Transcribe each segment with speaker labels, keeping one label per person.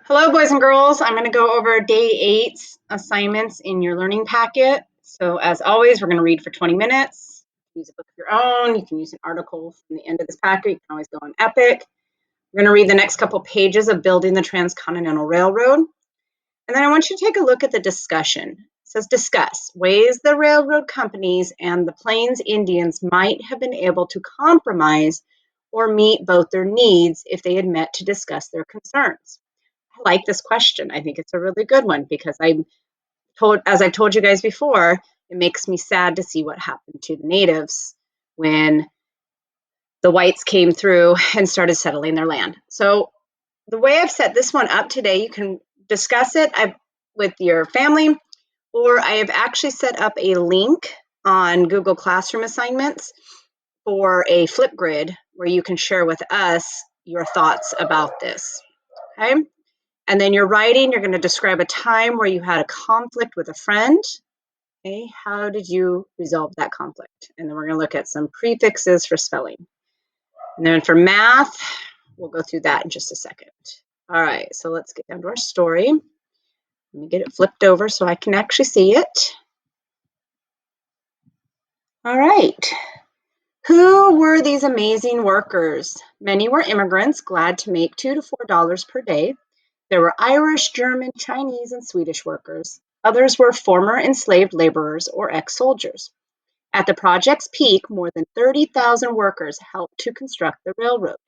Speaker 1: Hello, boys and girls. I'm going to go over day 8's assignments in your learning packet. So as always, we're going to read for 20 minutes. Use a book of your own. You can use an article from the end of this packet. You can always go on Epic. We're going to read the next couple pages of Building the Transcontinental Railroad. And then I want you to take a look at the discussion. It says, discuss ways the railroad companies and the Plains Indians might have been able to compromise or meet both their needs if they had met to discuss their concerns. I like this question. I think it's a really good one because as I've told you guys before, it makes me sad to see what happened to the natives when the whites came through and started settling their land. So the way I've set this one up today, you can discuss it with your family, or I have actually set up a link on Google Classroom assignments for a Flipgrid where you can share with us your thoughts about this. Okay. And then you're writing, you're going to describe a time where you had a conflict with a friend. Okay, how did you resolve that conflict? And then we're going to look at some prefixes for spelling. And then for math, we'll go through that in just a second. All right, so let's get down to our story. Let me get it flipped over so I can actually see it. All right. Who were these amazing workers? Many were immigrants glad to make $2 to $4 per day. There were Irish, German, Chinese, and Swedish workers. Others were former enslaved laborers or ex-soldiers. At the project's peak, more than 30,000 workers helped to construct the railroad.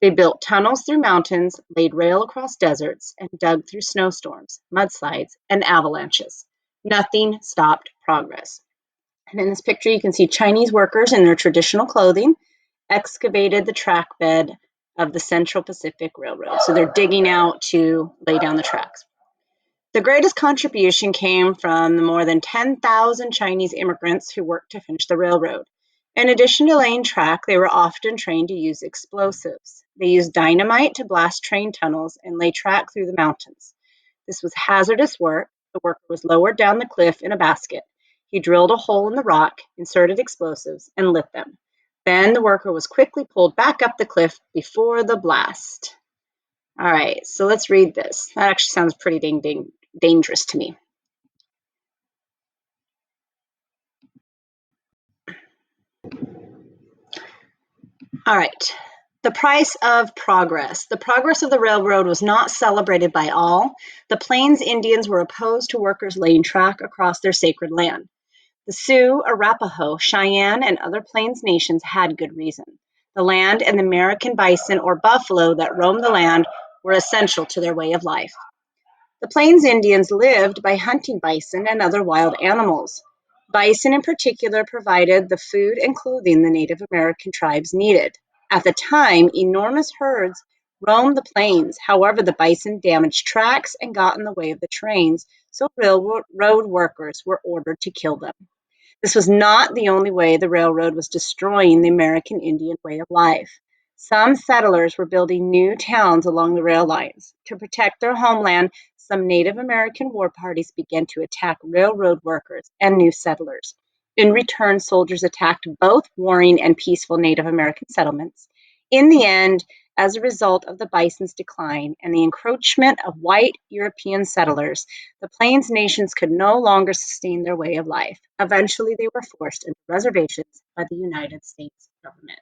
Speaker 1: They built tunnels through mountains, laid rail across deserts, and dug through snowstorms, mudslides, and avalanches. Nothing stopped progress. And in this picture, you can see Chinese workers in their traditional clothing excavated the track bed of the Central Pacific Railroad. So they're digging out to lay down the tracks. The greatest contribution came from the more than 10,000 Chinese immigrants who worked to finish the railroad. In addition to laying track, they were often trained to use explosives. They used dynamite to blast train tunnels and lay track through the mountains. This was hazardous work. The worker was lowered down the cliff in a basket. He drilled a hole in the rock, inserted explosives, and lit them. Then the worker was quickly pulled back up the cliff before the blast. All right, so let's read this. That actually sounds pretty dangerous to me. All right, the price of progress. The progress of the railroad was not celebrated by all. The Plains Indians were opposed to workers laying track across their sacred land. The Sioux, Arapaho, Cheyenne, and other Plains nations had good reason. The land and the American bison or buffalo that roamed the land were essential to their way of life. The Plains Indians lived by hunting bison and other wild animals. Bison in particular provided the food and clothing the Native American tribes needed. At the time, enormous herds roamed the plains. However, the bison damaged tracks and got in the way of the trains, so railroad workers were ordered to kill them. This was not the only way the railroad was destroying the American Indian way of life. Some settlers were building new towns along the rail lines. To protect their homeland, some Native American war parties began to attack railroad workers and new settlers. In return, soldiers attacked both warring and peaceful Native American settlements. In the end, as a result of the bison's decline and the encroachment of white European settlers, the Plains nations could no longer sustain their way of life. Eventually, they were forced into reservations by the United States government.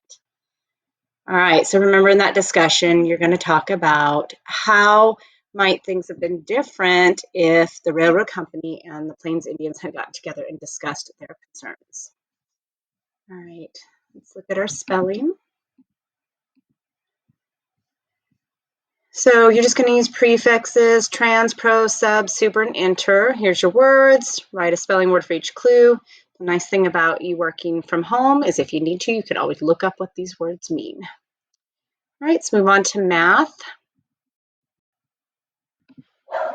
Speaker 1: All right, so remember in that discussion, you're going to talk about how might things have been different if the railroad company and the Plains Indians had gotten together and discussed their concerns. All right, let's look at our spelling. So you're just going to use prefixes, trans, pros, sub, super, and inter. Here's your words. Write a spelling word for each clue. The nice thing about you working from home is if you need to, you can always look up what these words mean. All right, let's move on to math.